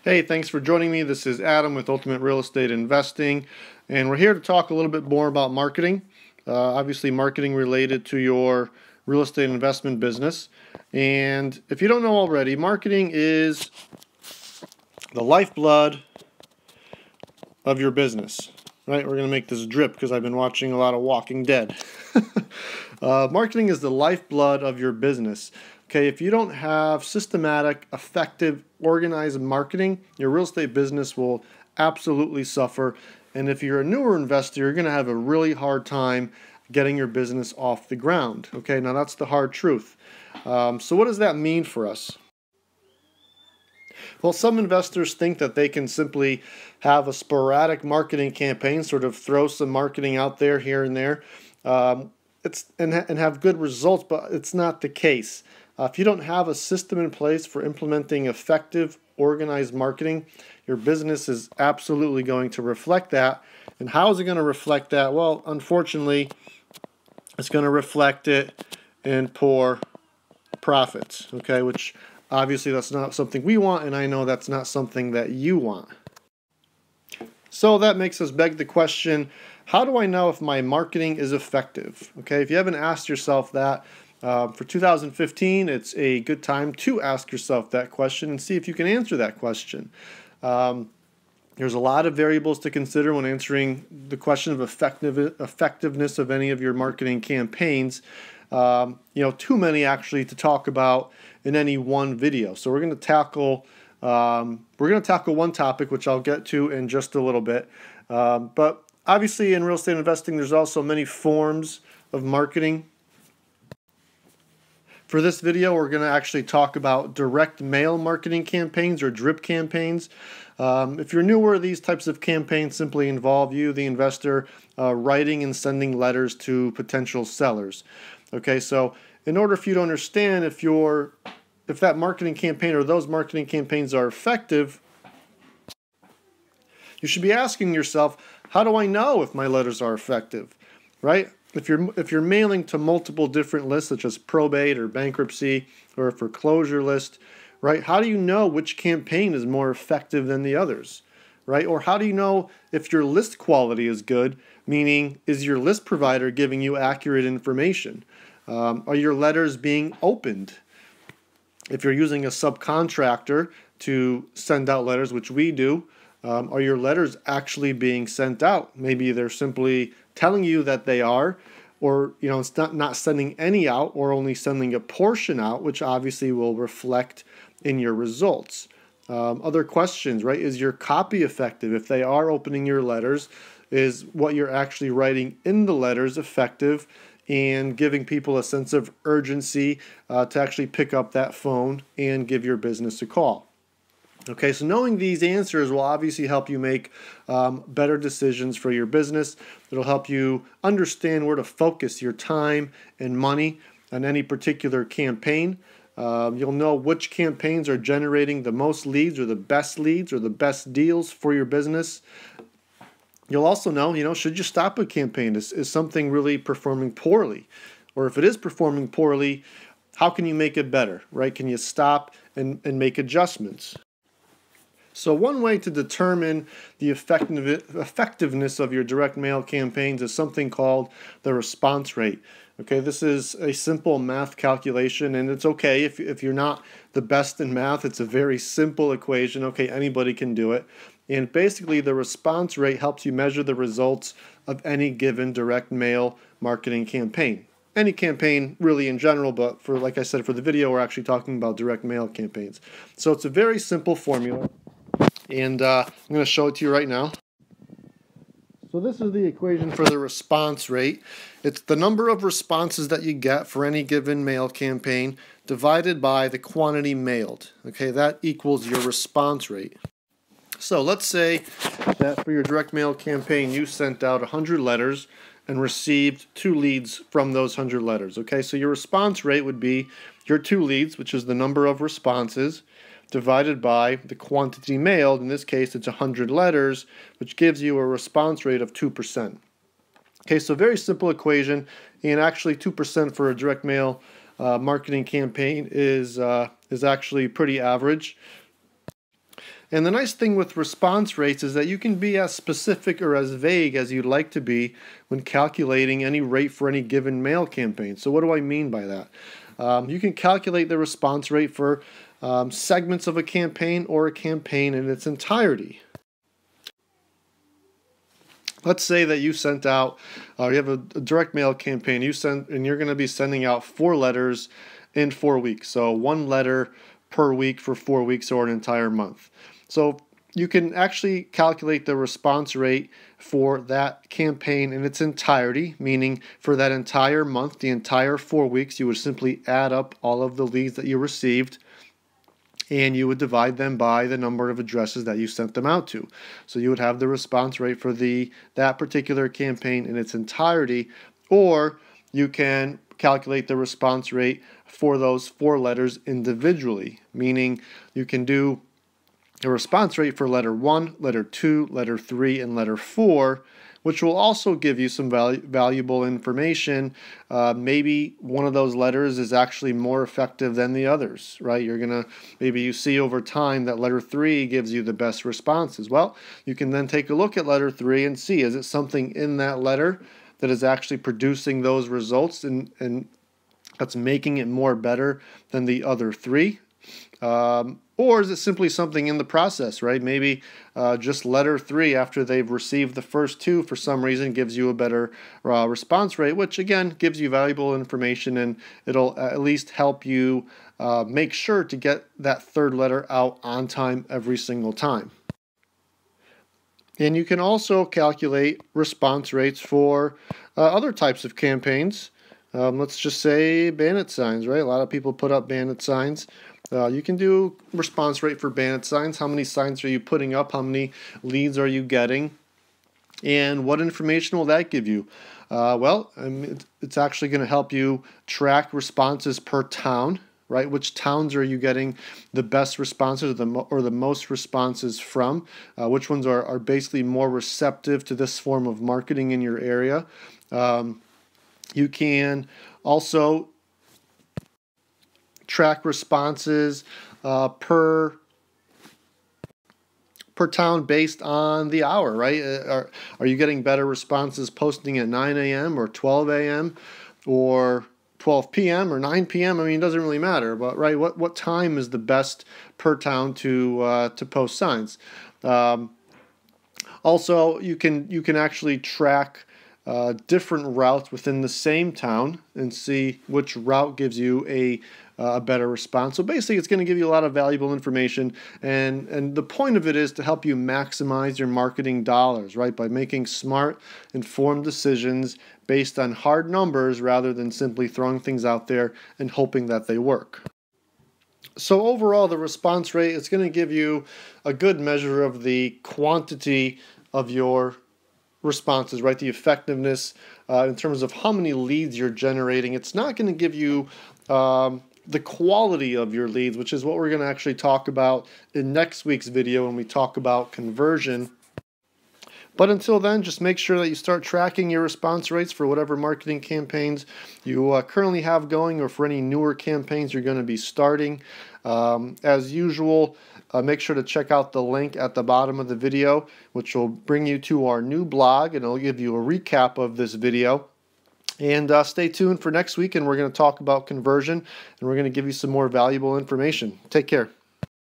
Hey, thanks for joining me. This is Adam with Ultimate Real Estate Investing, and we're here to talk a little bit more about marketing. Obviously, marketing related to your real estate investment business. And if you don't know already, marketing is the lifeblood of your business. Right? We're going to make this drip because I've been watching a lot of Walking Dead. Marketing is the lifeblood of your business. Okay, if you don't have systematic, effective, organized marketing, your real estate business will absolutely suffer. And if you're a newer investor, you're going to have a really hard time getting your business off the ground. Okay, now that's the hard truth. So what does that mean for us? Well, some investors think that they can simply have a sporadic marketing campaign, sort of throw some marketing out there here and there, and have good results, but it's not the case. If you don't have a system in place for implementing effective, organized marketing, your business is absolutely going to reflect that. And how is it going to reflect that? Well, unfortunately, it's going to reflect it in poor profits, okay, which obviously that's not something we want, and I know that's not something that you want. So that makes us beg the question, how do I know if my marketing is effective? Okay, if you haven't asked yourself that, for 2015, it's a good time to ask yourself that question and see if you can answer that question. There's a lot of variables to consider when answering the question of effectiveness of any of your marketing campaigns. Too many actually to talk about in any one video. So we're going to tackle one topic, which I'll get to in just a little bit. But obviously, in real estate investing, there's also many forms of marketing. For this video, we're going to actually talk about direct mail marketing campaigns or drip campaigns. If you're newer, these types of campaigns simply involve you, the investor, writing and sending letters to potential sellers. Okay, so in order for you to understand if that marketing campaign or those marketing campaigns are effective, you should be asking yourself, how do I know if my letters are effective, right? If you're mailing to multiple different lists, such as probate or bankruptcy or a foreclosure list, right? How do you know which campaign is more effective than the others, right? Or how do you know if your list quality is good, meaning is your list provider giving you accurate information? Are your letters being opened? If you're using a subcontractor to send out letters, which we do, are your letters actually being sent out? Maybe they're simply telling you that they are, or it's not sending any out, or only sending a portion out, which obviously will reflect in your results. Other questions, right? Is your copy effective? If they are opening your letters, is what you're actually writing in the letters effective and giving people a sense of urgency to actually pick up that phone and give your business a call? Okay, so knowing these answers will obviously help you make better decisions for your business. It'll help you understand where to focus your time and money on any particular campaign. You'll know which campaigns are generating the most leads or the best deals for your business. You'll also know, should you stop a campaign? Is something really performing poorly? Or if it is performing poorly, how can you make it better, right? Can you stop and make adjustments? So one way to determine the effectiveness of your direct mail campaigns is something called the response rate. Okay, this is a simple math calculation, and it's okay if you're not the best in math. It's a very simple equation. Okay, anybody can do it. And basically, the response rate helps you measure the results of any given direct mail marketing campaign. Any campaign really in general, but like I said, for the video, we're actually talking about direct mail campaigns. So it's a very simple formula. And I'm going to show it to you right now. So this is the equation for the response rate. It's the number of responses that you get for any given mail campaign divided by the quantity mailed. Okay, that equals your response rate. So let's say that for your direct mail campaign, you sent out 100 letters and received 2 leads from those 100 letters. Okay, so your response rate would be your 2 leads, which is the number of responses, divided by the quantity mailed. In this case, it's 100 letters, which gives you a response rate of 2%. Okay, so very simple equation, and actually 2% for a direct mail marketing campaign is actually pretty average. And the nice thing with response rates is that you can be as specific or as vague as you'd like to be when calculating any rate for any given mail campaign. So what do I mean by that? You can calculate the response rate for segments of a campaign or a campaign in its entirety. Let's say that you sent out, you have a direct mail campaign, and you're going to be sending out 4 letters in 4 weeks. So 1 letter per week for 4 weeks or an entire month. So you can actually calculate the response rate for that campaign in its entirety, meaning for that entire month, the entire 4 weeks, you would simply add up all of the leads that you received, and you would divide them by the number of addresses that you sent them out to. So you would have the response rate for that particular campaign in its entirety, or you can calculate the response rate for those 4 letters individually, meaning you can do a response rate for letter 1, letter 2, letter 3, and letter 4, which will also give you some valuable information. Maybe one of those letters is actually more effective than the others, right? Maybe you see over time that letter 3 gives you the best responses. Well, you can then take a look at letter 3 and see, is it something in that letter that is actually producing those results and that's making it more better than the other 3? Or is it simply something in the process, right? Maybe just letter 3 after they've received the first 2 for some reason gives you a better response rate, which again gives you valuable information, and it'll at least help you make sure to get that 3rd letter out on time every single time. And you can also calculate response rates for other types of campaigns. Let's just say bandit signs, right? A lot of people put up bandit signs. You can do response rate for bandit signs. How many signs are you putting up? How many leads are you getting? And what information will that give you? Well, it's actually going to help you track responses per town, right? Which towns are you getting the best responses or the most responses from? Which ones are basically more receptive to this form of marketing in your area? You can also track responses per town based on the hour, right? Are you getting better responses posting at 9 a.m. or 12 a.m. or 12 p.m. or 9 p.m.? I mean, it doesn't really matter, but right, what time is the best per town to post signs? Also, you can actually track different routes within the same town and see which route gives you a better response. So basically, it's going to give you a lot of valuable information, and the point of it is to help you maximize your marketing dollars, right? By making smart, informed decisions based on hard numbers rather than simply throwing things out there and hoping that they work. So overall, the response rate is going to give you a good measure of the quantity of your responses, right? The effectiveness in terms of how many leads you're generating. It's not going to give you the quality of your leads, which is what we're going to actually talk about in next week's video when we talk about conversion. But until then, just make sure that you start tracking your response rates for whatever marketing campaigns you currently have going, or for any newer campaigns you're going to be starting. As usual, make sure to check out the link at the bottom of the video, which will bring you to our new blog, and it'll give you a recap of this video. And stay tuned for next week, and we're going to talk about conversion, and we're going to give you some more valuable information. Take care.